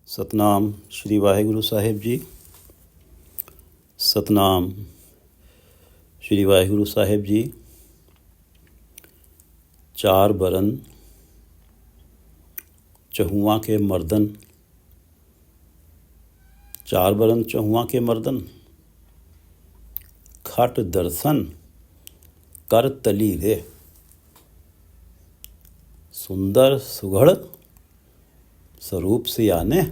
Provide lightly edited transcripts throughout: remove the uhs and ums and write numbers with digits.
ਸਤਨਾਮ ਸ਼੍ਰੀ ਵਾਹਿਗੁਰੂ ਸਾਹਿਬ ਜੀ। ਸਤਨਾਮ ਸ਼੍ਰੀ ਵਾਹਿਗੁਰੂ ਸਾਹਿਬ ਜੀ। चार बरन चहुआ के मर्दन, चार बरन चहुआ के मर्दन, खट दर्शन कर तली रे। सुंदर सुघड़ स्वरूप से आने,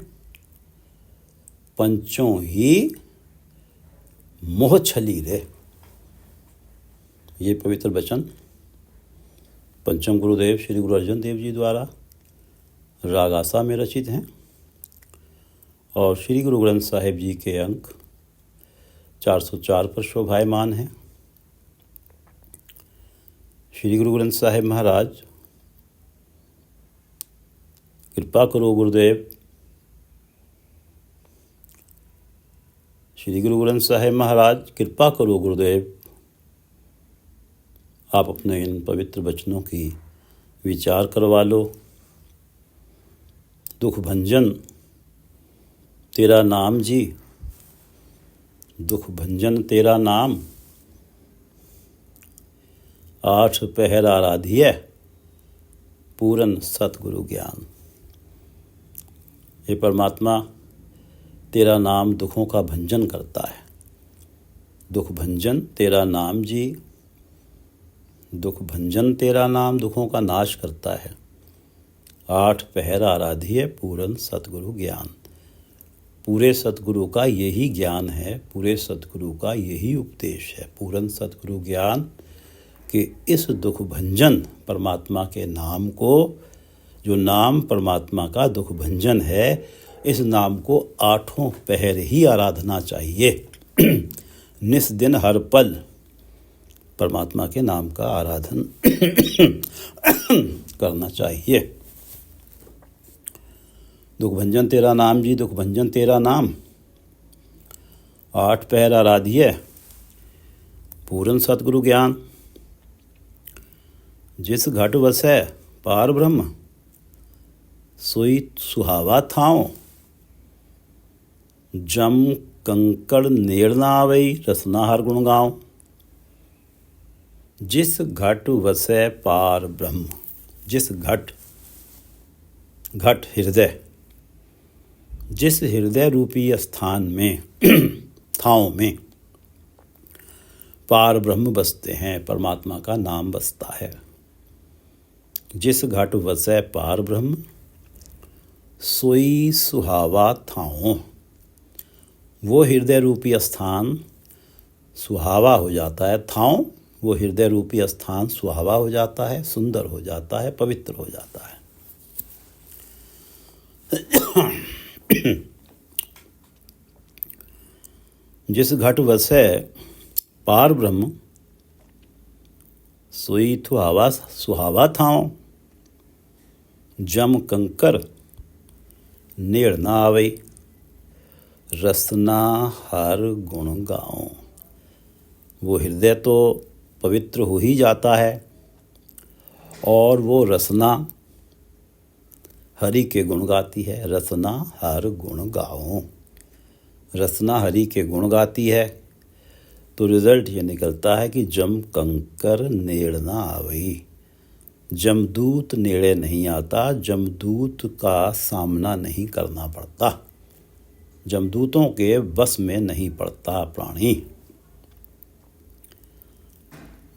पंचों ही मोह छली रे। ये पवित्र वचन पंचम गुरुदेव श्री गुरु अर्जन देव जी द्वारा राग आसा में रचित हैं और श्री गुरु ग्रंथ साहिब जी के अंक 404 पर शोभायमान हैं। श्री गुरु ग्रंथ साहिब महाराज, कृपा करो गुरुदेव। श्री गुरु ग्रंथ साहिब महाराज, कृपा करो गुरुदेव। आप अपने इन पवित्र वचनों की विचार करवा लो। दुख भंजन तेरा नाम जी, दुख भंजन तेरा नाम, आठ पहर आराधिय पूरन सतगुरु ज्ञान। हे परमात्मा, तेरा नाम दुखों का भंजन करता है। दुख भंजन तेरा नाम जी, दुख भंजन तेरा नाम दुखों का नाश करता है। आठ पहर आराधिय पूरन सतगुरु ज्ञान। पूरे सतगुरु का यही ज्ञान है, पूरे सतगुरु का यही उपदेश है। पूरन सतगुरु ज्ञान कि इस दुख भंजन परमात्मा के नाम को, जो नाम परमात्मा का दुख भंजन है, इस नाम को आठों पहर ही आराधना चाहिए। निस दिन हर पल परमात्मा के नाम का आराधन करना चाहिए। दुख भंजन तेरा नाम जी, दुख भंजन तेरा नाम, आठ पहर आराधिय पूरन सतगुरु ज्ञान। जिस घट वसै पार ब्रह्म, सोई सुहावा थाओ, जम कंकड़ नेड़ ना आवई, रसना हर गुण गाओ। जिस घट वसै पार ब्रह्म, जिस घट, घट हृदय, जिस हृदय रूपी स्थान में थाओं में पार ब्रह्म बसते हैं, परमात्मा का नाम बसता है। जिस घट वसै पार ब्रह्म, सोई सुहावा थाओ। वो हृदय रूपी स्थान सुहावा हो जाता है। थाओ, वो हृदय रूपी स्थान सुहावा हो जाता है, सुंदर हो जाता है, पवित्र हो जाता है। जिस घट वसै पार ब्रह्म, सोई सुहावा थाओ, जम कंकर नेड़ ना आवई, रसना हर गुण गाओ। वो हृदय तो पवित्र हो ही जाता है और वो रसना हरि के गुण गाती है। रसना हर गुण गाओ, रसना हरि के गुण गाती है। तो रिजल्ट ये निकलता है कि जम कंकर नेड़ ना आवई। जमदूत नेड़े नहीं आता, जमदूत का सामना नहीं करना पड़ता, जमदूतों के बस में नहीं पड़ता प्राणी।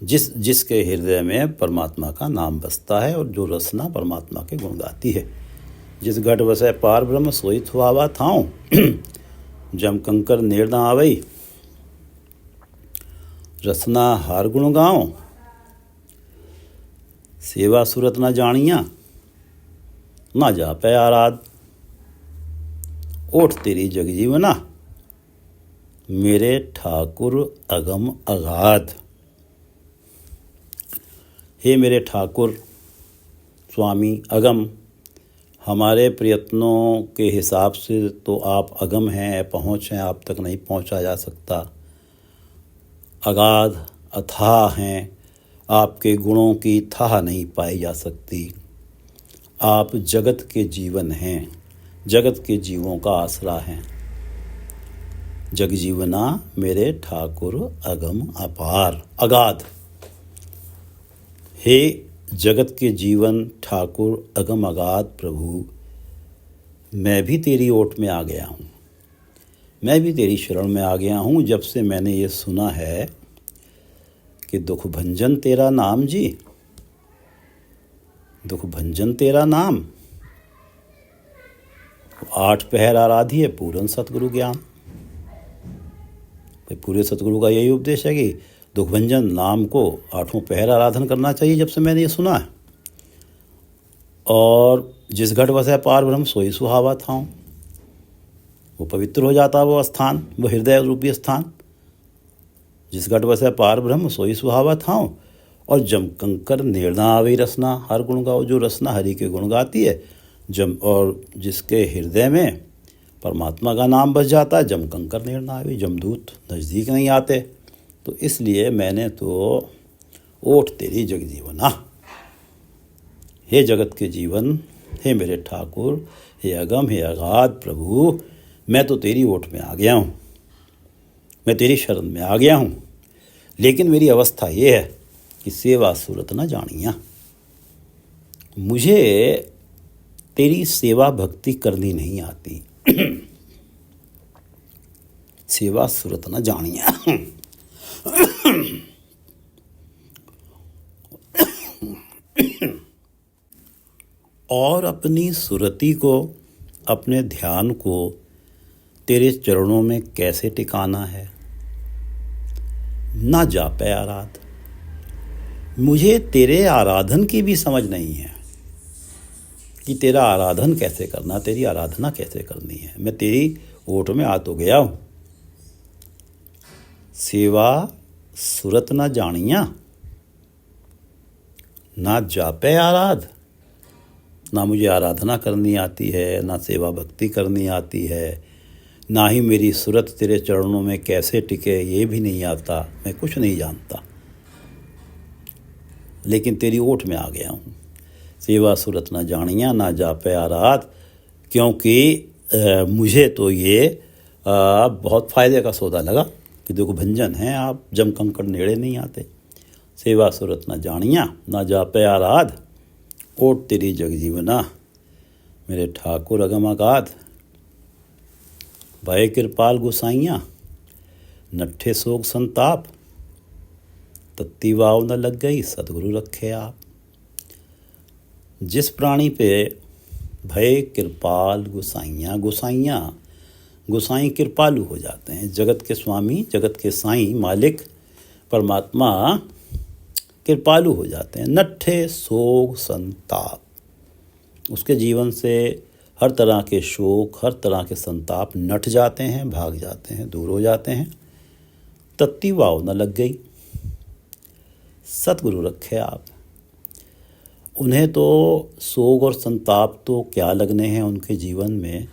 जिसके हृदय में परमात्मा का नाम बसता है और जो रसना परमात्मा के गुण गाती है। जिस घट वसै पार ब्रह्म, सोई सुहावा थाओ, जम कंकर नेड़ ना आवई, रसना हर गुण गाओ। सेवा सुरत ना जानिया, ना जापै आराध। ओठ तेरी जगजीवना, मेरे ठाकुर अगम अगाध। हे मेरे ठाकुर स्वामी अगम, हमारे प्रयत्नों के हिसाब से तो आप अगम हैं, पहुँच हैं, आप तक नहीं पहुँचा जा सकता। अगाध अथाह हैं, आपके गुणों की थाह नहीं पाई जा सकती। आप जगत के जीवन हैं, जगत के जीवों का आसरा हैं। जगजीवना मेरे ठाकुर अगम अपार अगाध। हे जगत के जीवन ठाकुर अगम अगाध प्रभु, मैं भी तेरी ओट में आ गया हूँ, मैं भी तेरी शरण में आ गया हूँ। जब से मैंने ये सुना है कि दुख भंजन तेरा नाम जी, दुख भंजन तेरा नाम, 8 पहर आराधी है पूरन सतगुरु ज्ञान। पूरे सतगुरु का यही उपदेश है कि दुख भंजन नाम को 8 पहर आराधन करना चाहिए। जब से मैंने ये सुना है, और जिस घट वसै पार ब्रह्म सोई सुहावा था, वो पवित्र हो जाता वो स्थान, वो हृदय रूपी स्थान। जिस घट वसै पार ब्रह्म सोई सुहावा था, और जम कंकर निर्णा आवे रसना, हर गुण गाओ जो रसना हरि के गुण गाती है। जम और जिसके हृदय में परमात्मा का नाम बस जाता है, जम कंकर निर्णा आवे, जमदूत नज़दीक नहीं आते। तो इसलिए मैंने तो ओठ तेरी जगजीवना, हे जगत के जीवन, हे मेरे ठाकुर, हे अगम, हे अगाध प्रभु, मैं तो तेरी ओट में आ गया हूँ, मैं तेरी शरण में आ गया हूँ। लेकिन मेरी अवस्था ये है कि सेवा सूरत न जानिया, मुझे तेरी सेवा भक्ति करनी नहीं आती। सेवा सूरत न जानिया। और अपनी सुरति को, अपने ध्यान को तेरे चरणों में कैसे टिकाना है। ना जापे आराध, मुझे तेरे आराधन की भी समझ नहीं है कि तेरा आराधन कैसे करना, तेरी आराधना कैसे करनी है। मैं तेरी ओट में आ तो गया हूँ। सेवा सुरत न जानिया, ना जापे आराध, ना मुझे आराधना करनी आती है, ना सेवा भक्ति करनी आती है, ना ही मेरी सुरत तेरे चरणों में कैसे टिके ये भी नहीं आता। मैं कुछ नहीं जानता, लेकिन तेरी ओट में आ गया हूँ। सेवा सुरत न जानिया, ना जापे आराध, क्योंकि मुझे तो ये बहुत फ़ायदे का सौदा लगा कि दुख भंजन हैं आप, जम कंकड़ नेड़े नहीं आते। सेवा सुरत न जानिया, ना जापे आराध, ओट तेरी जगजीवना मेरे ठाकुर अगम अगाध। भय कृपाल गुसाइयाँ नट्ठे सोग संताप, तत्ती वाव न लग गई सतगुरु रखे आप। जिस प्राणी पे भय कृपाल गुसाइयाँ, गुसाई कृपालु हो जाते हैं। जगत के स्वामी, जगत के साईं, मालिक परमात्मा कृपालु हो जाते हैं। नट्ठे सोग संताप, उसके जीवन से हर तरह के शोक, हर तरह के संताप नट जाते हैं, भाग जाते हैं, दूर हो जाते हैं। तत्ती वाव न लग गई सतगुरु रखे आप। उन्हें तो सोग और संताप तो क्या लगने हैं उनके जीवन में,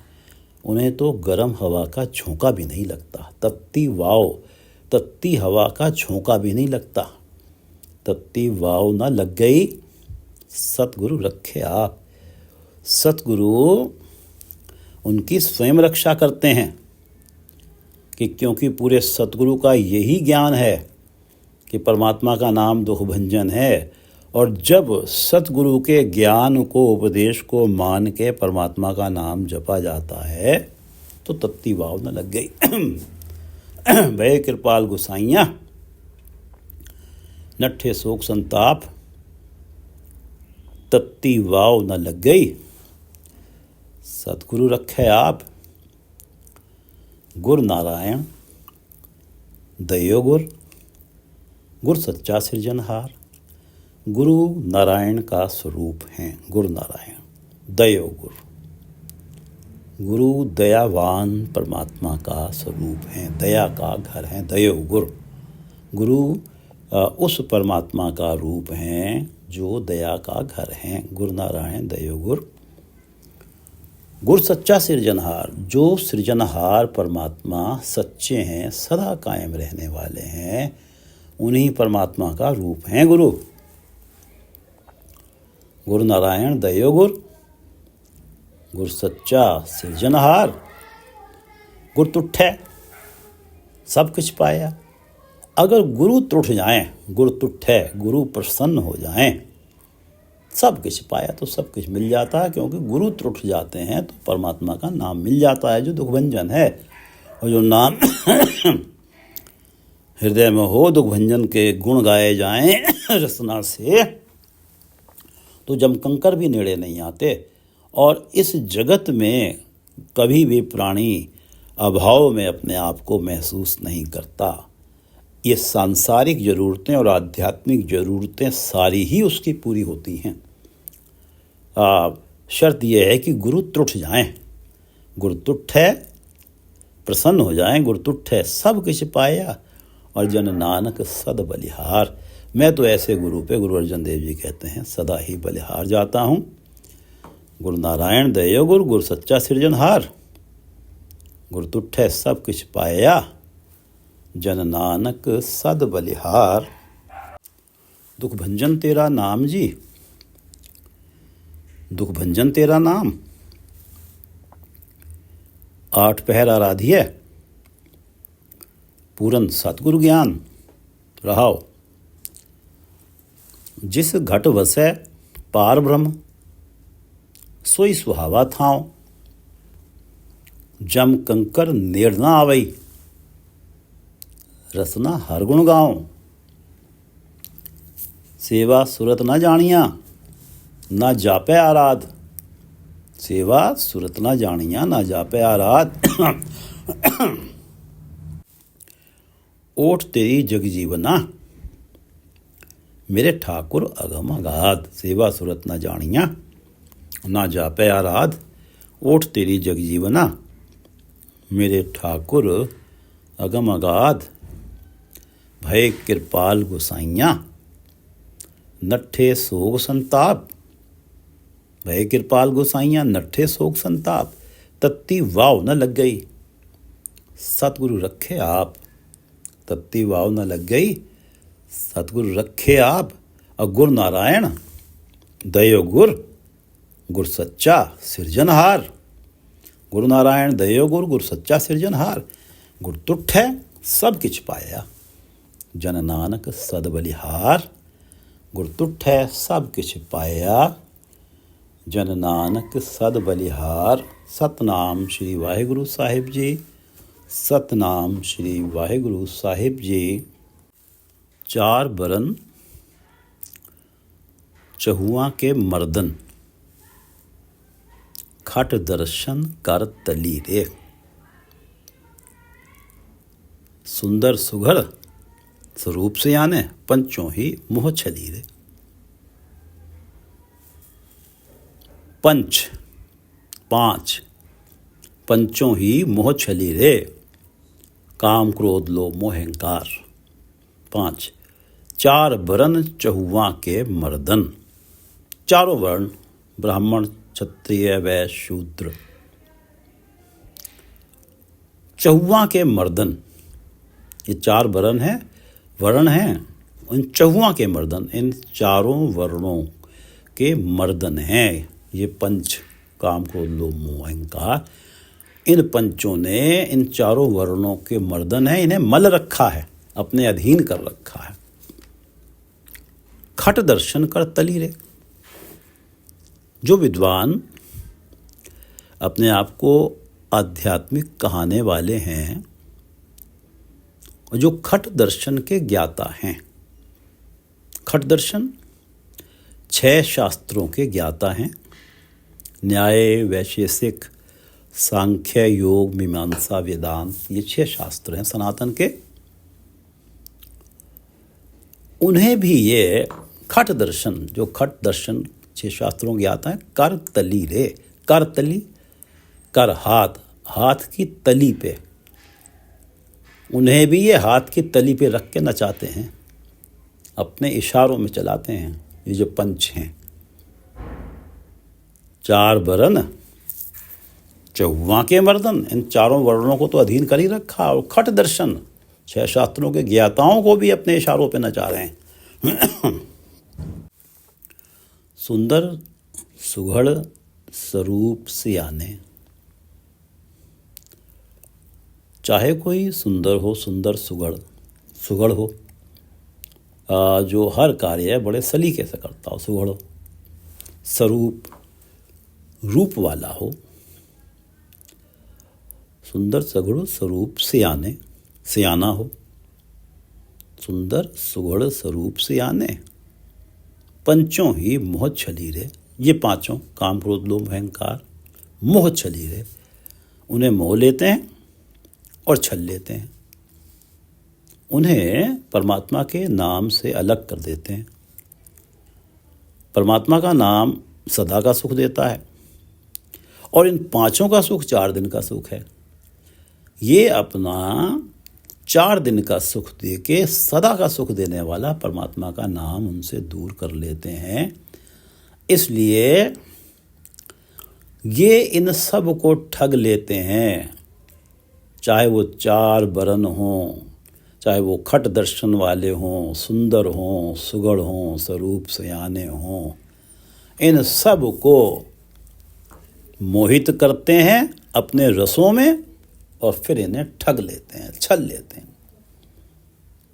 उन्हें तो गर्म हवा का झोंका भी नहीं लगता। तत्ती वाव, तत्ती हवा का झोंका भी नहीं लगता। तत्ती वाव न लग गई सतगुरु रखे आप। सतगुरु उनकी स्वयं रक्षा करते हैं कि क्योंकि पूरे सतगुरु का यही ज्ञान है कि परमात्मा का नाम दुख भंजन है। और जब सतगुरु के ज्ञान को, उपदेश को मान के परमात्मा का नाम जपा जाता है तो तत्ती वाव न लग गई। भय कृपाल गुसाइयाँ नट्ठे शोक संताप, तत्ती वाव न लग गई सतगुरु रखे आप। गुर नारायण दयो गुर, गुर सच्चा सृजनहार। गुरु नारायण का स्वरूप हैं। गुरु नारायण दयो गुर, गुरु दयावान परमात्मा का स्वरूप हैं, दया का घर हैं। दयो गुर, गुरु उस परमात्मा का रूप हैं जो दया का घर हैं। गुरु नारायण दयो गुर, गुर सच्चा सृजनहार, जो सृजनहार परमात्मा सच्चे हैं, सदा कायम रहने वाले हैं, उन्हीं परमात्मा का रूप हैं गुरु। गुरु नारायण दयो गुर, गुर सच्चा सिरजनहार। गुर तुठै सब कुछ पाया। अगर गुरु तुठ जाएं, गुरु तुठै, गुरु प्रसन्न हो जाएं, सब कुछ पाया तो सब कुछ मिल जाता है। क्योंकि गुरु त्रुठ जाते हैं तो परमात्मा का नाम मिल जाता है जो दुखभंजन है। और जो नाम हृदय में हो, दुखभंजन के गुण गाए जाएं रसना से, तो जमकंकर भी नेड़े नहीं आते। और इस जगत में कभी भी प्राणी अभाव में अपने आप को महसूस नहीं करता। ये सांसारिक ज़रूरतें और आध्यात्मिक ज़रूरतें सारी ही उसकी पूरी होती हैं। शर्त यह है कि गुरु त्रुठ जाएं। गुरु तुठै प्रसन्न हो जाएं, गुरु तुठै सब कुछ पाया। और जन नानक सद बलिहार। मैं तो ऐसे गुरु पे, गुरु अर्जन देव जी कहते हैं, सदा ही बलिहार जाता हूँ। गुरु नारायण दयो गुरु, गुरु सच्चा सिरजनहार। गुरु तुठै सब कुछ पाया, जन नानक सद बलिहार। दुख भंजन तेरा नाम जी, दुख भंजन तेरा नाम। 8 पहर आराधिय, पूरन सतगुरु ज्ञान। रहाओ जिस घट वसै पार ब्रह्म, सोई सुहावा थाओ। जम कंकर नेड़ ना आवई, रसना हर गुण गाओ। सेवा सुरत न जानिया, ना जापै आराध। सेवा सुरत न जानिया, ना जापै आराध। ओठ तेरी जग जीवना, मेरे ठाकुर अगम अगाध। सेवा सुरत न जानिया, ना जापै आराध। ओठ तेरी जग जीवना, मेरे ठाकुर अगम अगाध। भय कृपाल गोसाइयाँ, नट्ठे सोग संताप। भय कृपाल गोसाइयाँ, नट्ठे सोग संताप। तत्ती वाव न लग गई, सतगुरु रखे आप। तत्ती वाव न लग गई, सतगुरु रखे आप। और गुरु नारायण दयो गुर, गुर सच्चा सिरजनहार। गुरु नारायण दयो गुर, गुर सच्चा सिरजनहार। गुर तुठै सब किछ पाया, जन नानक सद बलिहार। गुर तुठै सब किछ पाया, जन नानक सद बलिहार। सतनाम श्री वाहिगुरु साहिब जी। सतनाम श्री वाहिगुरु साहिब जी। 4 बरन चहुआ के मर्दन, खट दर्शन कर तली रे। सुंदर सुघड़ स्वरूप से आने, पंचों ही मोह छली रे। पंच 5, पंचों ही मोह छली रे। काम क्रोध लोभ मोह अहंकार। 5 4 बरन चहुआ के मर्दन। चारों वर्ण, ब्राह्मण क्षत्रिय वैश्य शूद्र। चहुआ के मर्दन, ये 4 वर्ण हैं, वर्ण हैं। इन चहुआ के मर्दन, इन चारों वर्णों के मर्दन हैं ये पंच, काम क्रोध लोभ मोह अहंकार। इन पंचों ने, इन चारों वर्णों के मर्दन हैं, इन्हें मल रखा है, अपने अधीन कर रखा है। खट दर्शन कर तली रे। जो विद्वान अपने आप को आध्यात्मिक कहाने वाले हैं और जो खट दर्शन के ज्ञाता हैं। खट दर्शन 6 शास्त्रों के ज्ञाता हैं। न्याय, वैशेषिक, सांख्य, योग, मीमांसा, वेदांत, ये 6 शास्त्र हैं सनातन के। उन्हें भी ये खट दर्शन, जो खट दर्शन 6 शास्त्रों ज्ञाता है, कर तली रे। कर तली, कर हाथ, हाथ की तली पे, उन्हें भी ये हाथ की तली पे रख के नचाते हैं, अपने इशारों में चलाते हैं। ये जो पंच हैं, 4 बरन चहुआ के मर्दन, इन चारों वर्णों को तो अधीन कर ही रखा। और खट दर्शन 6 शास्त्रों के ज्ञाताओं को भी अपने इशारों पे नचा रहे हैं। सुंदर सुघड़ स्वरूप सियाने। चाहे कोई सुंदर हो, सुंदर सुगढ़ हो, जो हर कार्य बड़े सलीके से करता हो, सुगढ़ हो, स्वरूप रूप वाला हो, सुंदर सगुड़ स्वरूप सियाना हो, सुंदर सुगढ़ स्वरूप सियाने, पंचों ही मोह छलीरे। ये पांचों काम क्रोध लोभ अहंकार मोह छलीरे, उन्हें मोह लेते हैं और छल लेते हैं, उन्हें परमात्मा के नाम से अलग कर देते हैं। परमात्मा का नाम सदा का सुख देता है और इन पांचों का सुख 4 दिन का सुख है। ये अपना 4 दिन का सुख दे के सदा का सुख देने वाला परमात्मा का नाम उनसे दूर कर लेते हैं। इसलिए ये इन सब को ठग लेते हैं, चाहे वो 4 बरन हों, चाहे वो खट दर्शन वाले हों, सुंदर हों, सुगढ़ हों, स्वरूप सियाने हों, इन सब को मोहित करते हैं अपने रसों में और फिर इन्हें ठग लेते हैं, छल लेते हैं।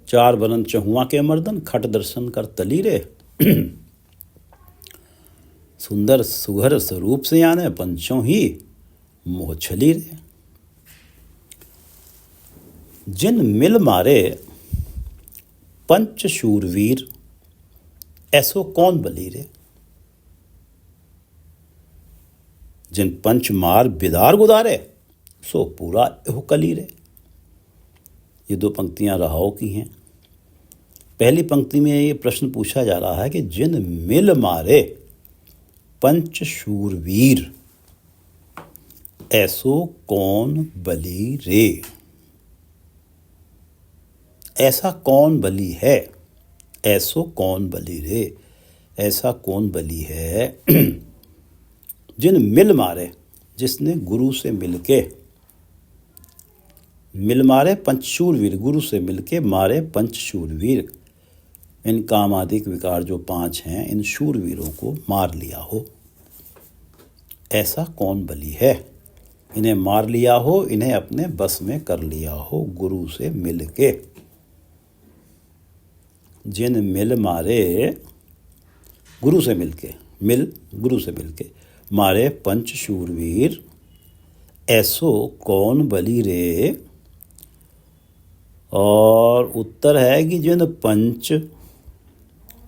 4 बरन चहुआ के मर्दन, खट दर्शन कर तलीरे, सुंदर सुघर स्वरूप सियाने, पंचों ही मोह छलीरे। जिन मिल मारे पंच शूरवीर, ऐसो कौन बलीरे। जिन पंच मार बिदार गुदारे, सो पूरा एहो कलीरे। ये 2 पंक्तियां रहाओ की हैं। पहली पंक्ति में ये प्रश्न पूछा जा रहा है कि जिन मिल मारे पंच शूरवीर, ऐसो कौन बली रे। ऐसा कौन बली है, ऐसो कौन बली रे, ऐसा कौन बली है। जिन मिल मारे, जिसने गुरु से मिलके, मिल मारे पंचशूरवीर, गुरु से मिलके मारे पंचशूरवीर, इन कामादिक विकार जो 5 हैं, इन शूरवीरों को मार लिया हो। ऐसा कौन बली है, इन्हें मार लिया हो, इन्हें अपने बस में कर लिया हो गुरु से मिलके। जिन मिल मारे, गुरु से मिलके, गुरु से मिलके मारे पंच शूरवीर, ऐसो कौन बली रे। और उत्तर है कि जिन पंच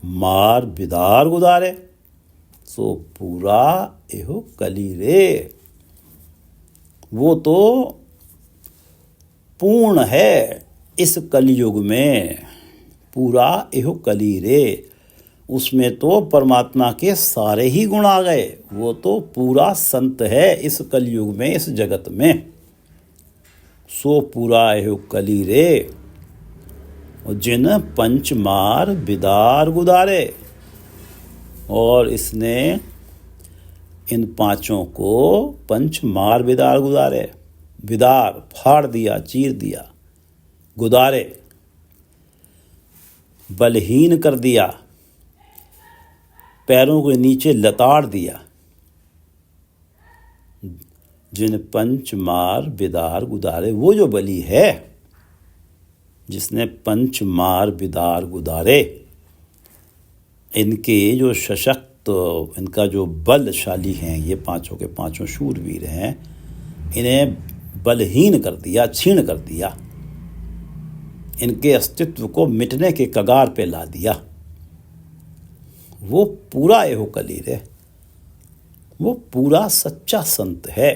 मार बिदार गुदारे, सो पूरा एहो कली रे। वो तो पूर्ण है इस कलयुग में, पूरा एहो कली रे। उसमें तो परमात्मा के सारे ही गुण आ गए। वो तो पूरा संत है इस कलयुग में, इस जगत में। सो पूरा एहो कली रे। जिन पंच मार बिदार गुदारे, और इसने इन 5 को पंच मार बिदार गुदारे, बिदार फाड़ दिया, चीर दिया, गुदारे बलहीन कर दिया, पैरों के नीचे लताड़ दिया। जिन पंच मार बिदार गुदारे, वो जो बली है जिसने पंच मार बिदार गुदारे, इनके जो सशक्त, इनका जो बलशाली हैं, ये 5 के 5 शूरवीर हैं, इन्हें बलहीन कर दिया, छीण कर दिया, इनके अस्तित्व को मिटने के कगार पे ला दिया। वो पूरा एहो कलीर है, वो पूरा सच्चा संत है।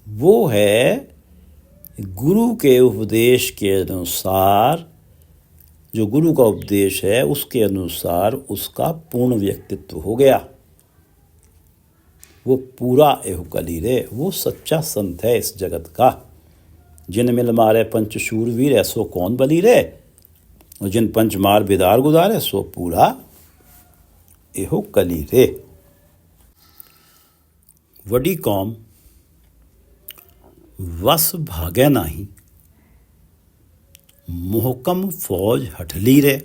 वो है गुरु के उपदेश के अनुसार, जो गुरु का उपदेश है उसके अनुसार उसका पूर्ण व्यक्तित्व हो गया। वो पूरा एहो कलीर है, वो सच्चा संत है इस जगत का। जिन मिल मारे पंच शूरवीर, ऐसो कौन बली रे। और जिन पंच मार बिदार गुदारे, सो पूरा एहो कली रे। वडी कौम वस भागे नाही, मोहकम फौज हठली रे।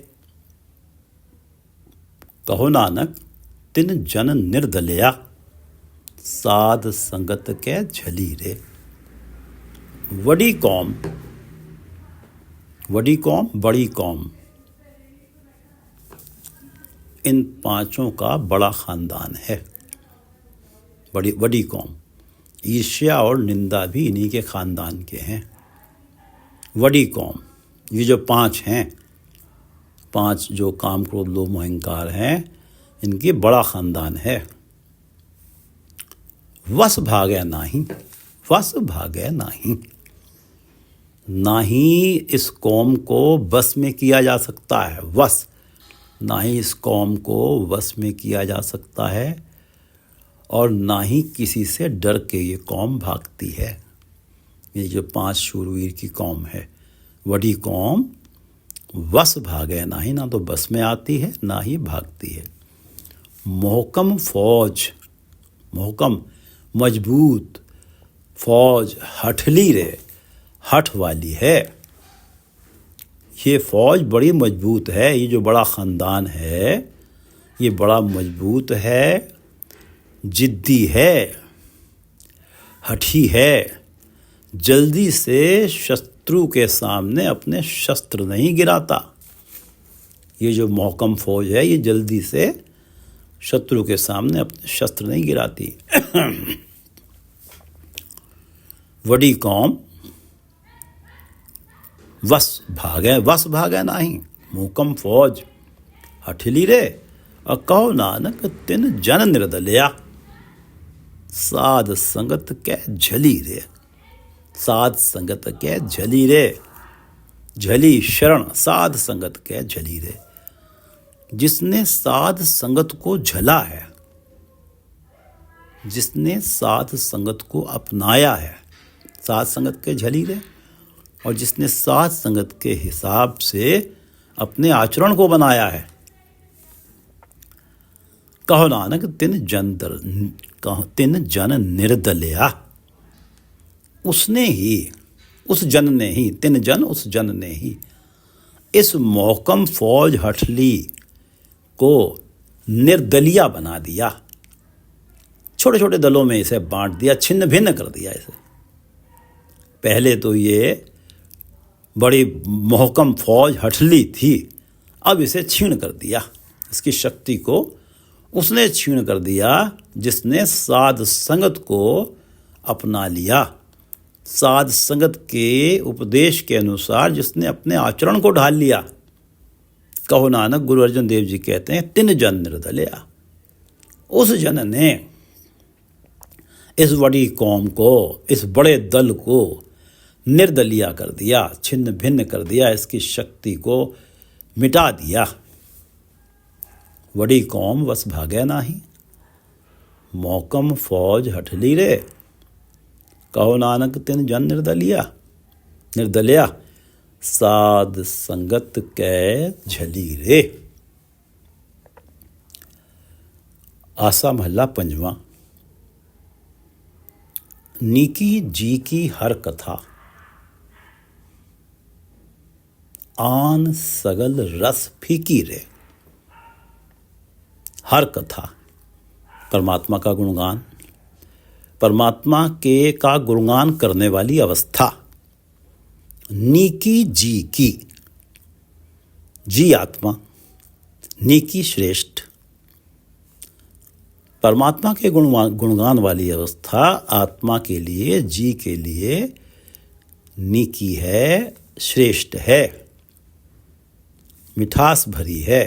कहो नानक तिन जन निर्दलया, साध संगत कै झली रे। वडी कौम, वडी कौम, बड़ी कौम, इन पांचों का बड़ा खानदान है। वडी कौम, ईर्ष्या और निंदा भी इन्हीं के खानदान के हैं। वडी कौम, ये जो पांच हैं, पांच जो काम क्रोध लोभ मोह अहंकार हैं, इनकी बड़ा खानदान है। वस भागै नाही, वस भागै नाही, नाही इस कौम को बस में किया जा सकता है। वस, ना ही इस कौम को वश में किया जा सकता है और ना ही किसी से डर के ये कौम भागती है। ये जो पांच शूरवीर की कौम है, वडी कौम, वश भागे नाही, ना तो बस में आती है ना ही भागती है। मोहकम फौज, मोहकम मजबूत, फौज हठली रे, हठ वाली है। ये फौज बड़ी मजबूत है। ये जो बड़ा ख़ानदान है ये बड़ा मजबूत है, जिद्दी है, हठी है, जल्दी से शत्रु के सामने अपने शस्त्र नहीं गिराता। ये जो मोहकम फौज है ये जल्दी से शत्रु के सामने अपने शस्त्र नहीं गिराती। वडी कौम वस भागे नाही, मोहकम फौज हठली रे। और कहो नानक तिन जन निर्दलया, साध संगत कै झली रे। साध संगत कै झली रे, झली शरण, साध संगत कै झली रे। जिसने साध संगत को झला है, जिसने साध संगत को अपनाया है, साध संगत के झली रे। और जिसने साध संगत के हिसाब से अपने आचरण को बनाया है। कहो नानक तिन जन निर्दलया, उसने ही, उस जन ने ही, तिन जन उस जन ने ही इस मोहकम फौज हठली को निर्दलिया बना दिया। छोटे छोटे दलों में इसे बांट दिया, छिन्न भिन्न कर दिया इसे। पहले तो ये बड़ी मोहकम फौज हठली थी, अब इसे छीण कर दिया। इसकी शक्ति को उसने छीण कर दिया जिसने साध संगत को अपना लिया। साध संगत के उपदेश के अनुसार जिसने अपने आचरण को ढाल लिया। कहो नानक, गुरु अर्जुन देव जी कहते हैं, तिन जन निर्दलया, उस जन ने इस बड़ी कौम को, इस बड़े दल को निर्दलिया कर दिया, छिन्न भिन्न कर दिया, इसकी शक्ति को मिटा दिया। वडी कौम वस भागे नाही, मोहकम फौज हठली रे। कहो नानक तिन जन निर्दलिया, साध संगत कै झली रे। आसा महला पंजवा। नीकी जी की हर कथा, आन सगल रस फीकी रे। हर कथा, परमात्मा का गुणगान, परमात्मा के का गुणगान करने वाली अवस्था। नीकी जी की, जी आत्मा, नीकी श्रेष्ठ। परमात्मा के गुणगान वाली अवस्था आत्मा के लिए, जी के लिए नीकी है, श्रेष्ठ है, मिठास भरी है।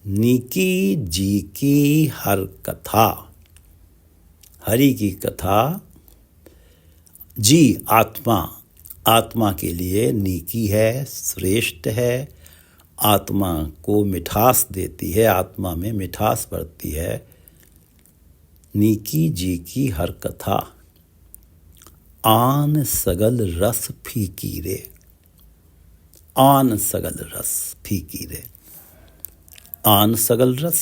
नीकी जी की हर कथा, हरि की कथा, जी आत्मा, आत्मा के लिए नीकी है, श्रेष्ठ है, आत्मा को मिठास देती है, आत्मा में मिठास बढ़ती है। नीकी जी की हर कथा, आन सगल रस फीकी रे। आन सगल रस फीकी रे। आन सगल रस,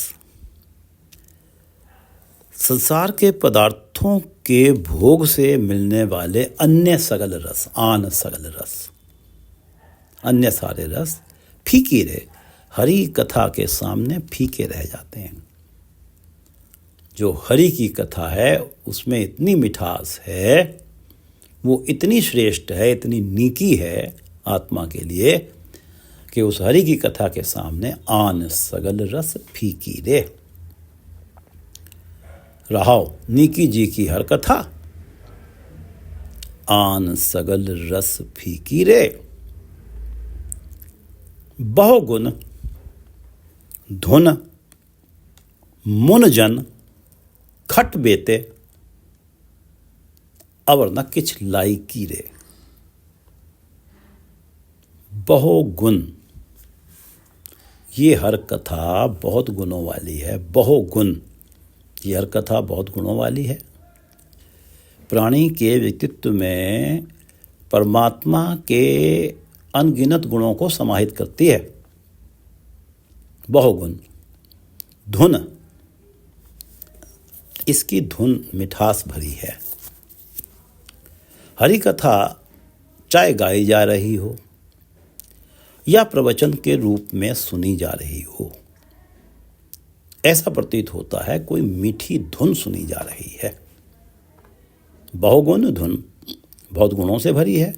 संसार के पदार्थों के भोग से मिलने वाले अन्य सगल रस, आन सगल रस, अन्य सारे रस फीकी रे, हरि कथा के सामने फीके रह जाते हैं। जो हरि की कथा है उसमें इतनी मिठास है, वो इतनी श्रेष्ठ है, इतनी नीकी है आत्मा के लिए कि उस हरि की कथा के सामने आन सगल रस फीकी रे। रहाओ नीकी जी की हर कथा, आन सगल रस फीकी रे। बहुगुण धुन मुन जन खट बेते, अवर न किछ लाइकी रे। बहुगुण, ये हर कथा बहुत गुणों वाली है। बहुगुण, ये हर कथा बहुत गुणों वाली है। प्राणी के व्यक्तित्व में परमात्मा के अनगिनत गुणों को समाहित करती है। बहुगुण। धुन, इसकी धुन मिठास भरी है। हरि कथा चाहे गाई जा रही हो या प्रवचन के रूप में सुनी जा रही हो, ऐसा प्रतीत होता है कोई मीठी धुन सुनी जा रही है। बहुगुण धुन, बहुत गुणों से भरी है,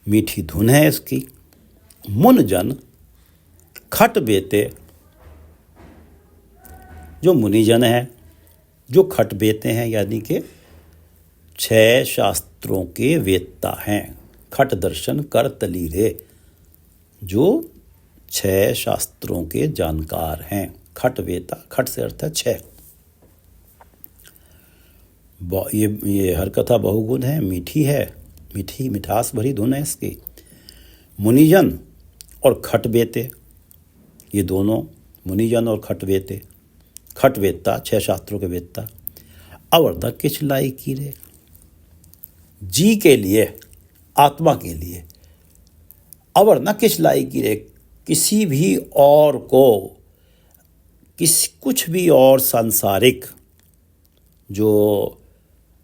मीठी धुन है इसकी। मुन जन खट बेते, जो मुनिजन है, जो खट बेते हैं, यानी कि 6 शास्त्रों के वेत्ता हैं। खट दर्शन कर तली रे, जो 6 शास्त्रों के जानकार हैं। खट वेता, खट से अर्थ है 6। ये हर कथा बहुगुण है, मीठी है, मीठी मिठास भरी धुन है इसकी। मुनिजन और खट बेते, ये दोनों मुनिजन और खट बेते, खट वेत्ता 6 शास्त्रों के वेत्ता। अवर किछ लाइकी रे, जी के लिए, आत्मा के लिए। अवर न किछ लाइकी रे, किसी भी और को, कुछ भी और सांसारिक जो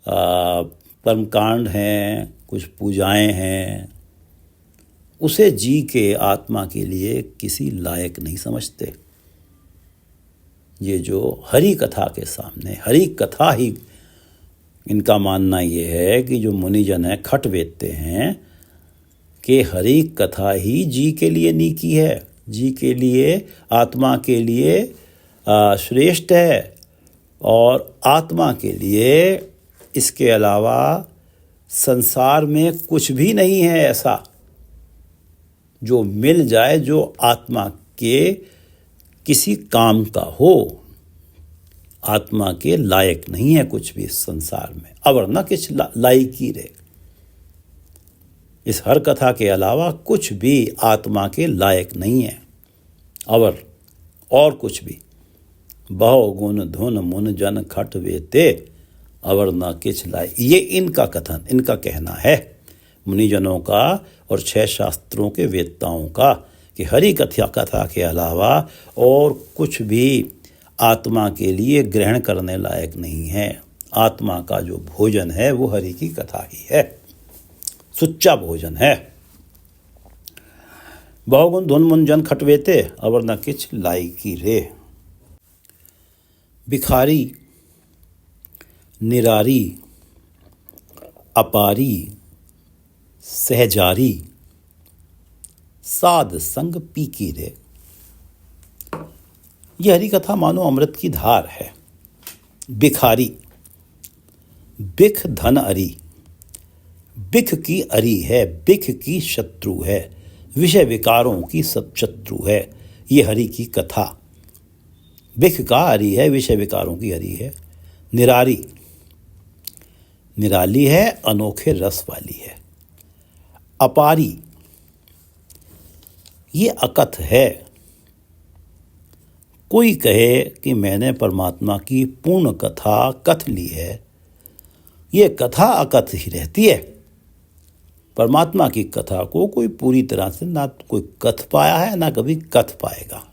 कर्मकांड हैं, कुछ पूजाएं हैं, उसे जी के आत्मा के लिए किसी लायक नहीं समझते। ये जो हरि कथा के सामने, हरि कथा ही, इनका मानना ये है कि जो मुनिजन है, खट बेचते हैं कि हरि कथा ही जी के लिए नीकी है, जी के लिए, आत्मा के लिए श्रेष्ठ है, और आत्मा के लिए इसके अलावा संसार में कुछ भी नहीं है ऐसा जो मिल जाए, जो आत्मा के किसी काम का हो। आत्मा के लायक नहीं है कुछ भी इस संसार में। अवर न किछ लायकी रे, इस हर कथा के अलावा कुछ भी आत्मा के लायक नहीं है। अवर, और कुछ भी। बहुगुण धुन मुन जन खट वेते, अवर न किछ लाय। ये इनका कथन, इनका कहना है मुनिजनों का और 6 शास्त्रों के वेत्ताओं का, कि हरि कथा के अलावा और कुछ भी आत्मा के लिए ग्रहण करने लायक नहीं है। आत्मा का जो भोजन है वो हरि की कथा ही है, सुच्चा भोजन है। बहुगुण धुन मुन जन खट वेते, अवर न किछ लायकी रे। भिखारी निरारी अपारी सहजारी, साध संग पीकी रे। यह हरि कथा मानो अमृत की धार है। भिखारी, बिख धन अरी, बिख की अरी है, बिख की शत्रु है, विषय विकारों की सब शत्रु है ये हरि की कथा। बिख का अरी है, विषय विकारों की अरी है। निरारी, निराली है, अनोखे रस वाली है। अपारी, ये अकथ है। कोई कहे कि मैंने परमात्मा की पूर्ण कथा कथ ली है, ये कथा अकथ ही रहती है। परमात्मा की कथा को कोई पूरी तरह से ना कोई कथ पाया है, ना कभी कथ पाएगा।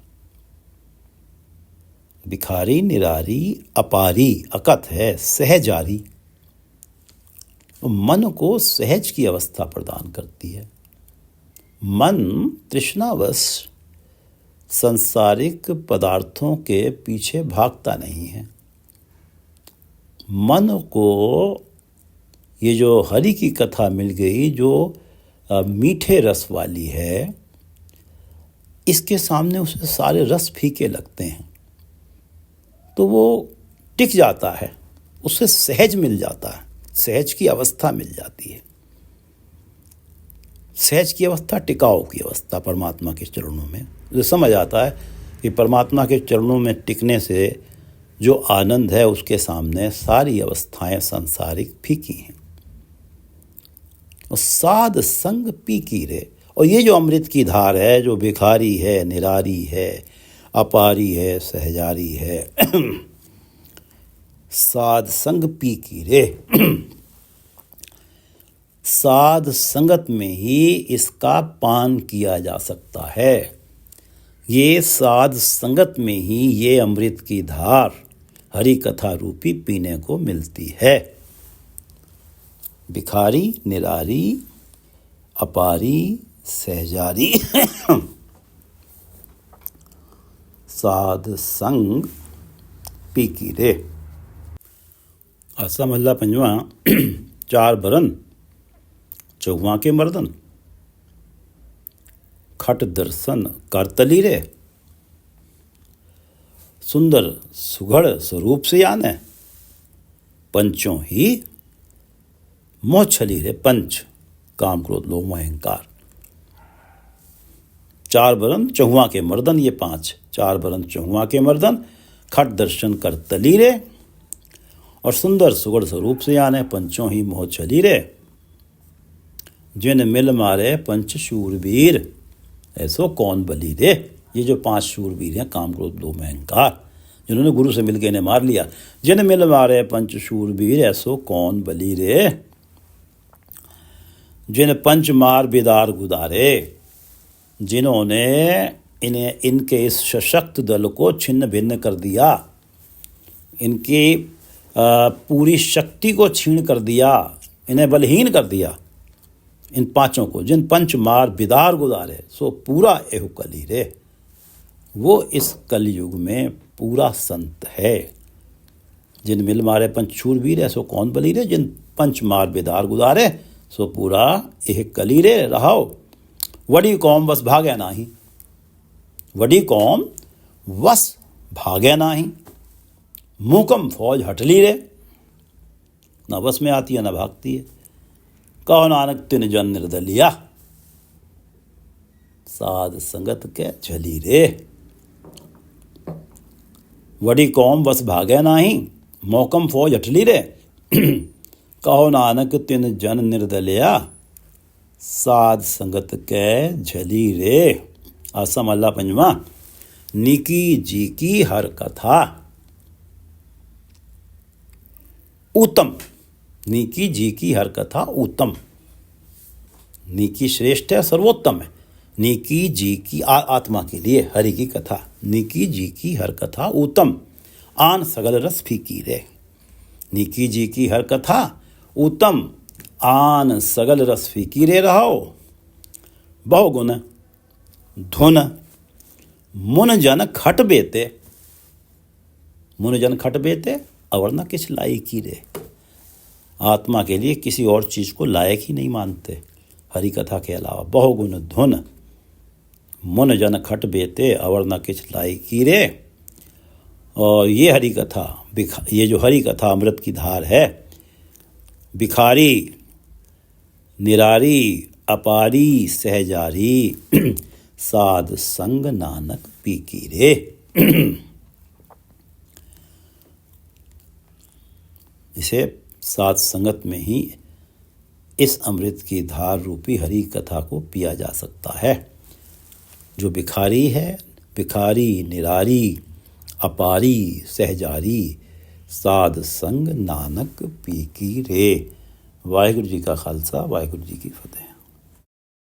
भिखारी निरारी अपारी, अकथ है, सहजारी, मन को सहज की अवस्था प्रदान करती है। मन तृष्णावश संसारिक पदार्थों के पीछे भागता नहीं है। मन को ये जो हरि की कथा मिल गई, जो मीठे रस वाली है, इसके सामने उसे सारे रस फीके लगते हैं, तो वो टिक जाता है, उसे सहज मिल जाता है, सहज की अवस्था मिल जाती है। सहज की अवस्था टिकाऊ की अवस्था परमात्मा के चरणों में। उसे समझ आता है कि परमात्मा के चरणों में टिकने से जो आनंद है, उसके सामने सारी अवस्थाएं संसारिक फीकी हैं। और साध संग पीकी रे। और ये जो अमृत की धार है, जो भिखारी है, निरारी है, अपारी है, सहजारी है, साध संग पीकी रे। साध संगत में ही इसका पान किया जा सकता है। ये साध संगत में ही ये अमृत की धार हरि कथा रूपी पीने को मिलती है। भिखारी, निरारी, अपारी, सहजारी, साध संग पीकी रे। आसा महला पंजवा। चार बरन चौवा के मर्दन, खट दर्शन करतली रे। सुंदर सुघड़ स्वरूप से आने, पंचों ही मोह छली रे। पंच काम क्रोध लोभ मोह अहंकार। चार बरन चौवा के मर्दन, ये पांच। चार बरन चौवा के मर्दन, खट दर्शन करतली रे। और सुंदर सुगढ़ स्वरूप से आने, पंचों ही मोह छली रे। जिन मिल मारे पंच शूरवीर, ऐसो कौन बली रे। ये जो पांच शूरवीर हैं, काम क्रोध लोभ अहंकार, जिन्होंने गुरु से मिलके इन्हें मार लिया। जिन मिल मारे पंच शूरवीर, ऐसो कौन बली रे। जिन पंच मार बिदार गुदारे, जिन्होंने इनके इस सशक्त दल को छिन्न भिन्न कर दिया, इनकी पूरी शक्ति को छीन कर दिया, इन्हें बलहीन कर दिया। इन पांचों को जिन पंच मार बिदार गुदारे, सो पूरा एहु कली रे। वो इस कलयुग में पूरा संत है। जिन मिल मारे पंच शूरवीर, ऐसो कौन बली रे। जिन पंच मार बिदार गुदारे, सो पूरा एह कली रे रहाओ। वडी कौम बस भागे नाही, वडी कौम वस भागे नाही। मूकम फौज हटली रे, ना बस में आती है ना भागती है। कहो नानक तिन जन निर्दलिया, साध संगत के झली रे। वडी कौम बस भागे नाही, मौकम फौज हटली रे। कहो नानक तिन जन निर्दलिया, साध संगत के झली रे। आसा महला पंजवा। निकी जी की हर कथा उत्तम। नीकी जी की हर कथा उत्तम। नीकी श्रेष्ठ है, सर्वोत्तम है। नीकी जी की आत्मा के लिए हरि की कथा। नीकी जी की हर कथा उत्तम, आन सगल रस फीकी रे। नीकी जी की हर कथा उत्तम, आन सगल रस फीकी रे रहो। बहुगुण धुन मुन जन खट बेते। मुन जन खट बेते, अवर न किछ लायकी रे। आत्मा के लिए किसी और चीज को लायक ही नहीं मानते हरि कथा के अलावा। बहुगुण धुन मुन जन खट बेते, अवर न किछ लायकी रे। और ये हरि कथा, ये जो हरि कथा अमृत की धार है, भिखारी, निरारी, अपारी, सहजारी, साध संग नानक पीकी रे। इसे साध संगत में ही इस अमृत की धार रूपी हरि कथा को पिया जा सकता है। जो भिखारी है, भिखारी, निरारी, अपारी, सहजारी, साध संग नानक पीकी रे। वाहिगुरु जी का खालसा, वाहिगुरु जी की फतेह।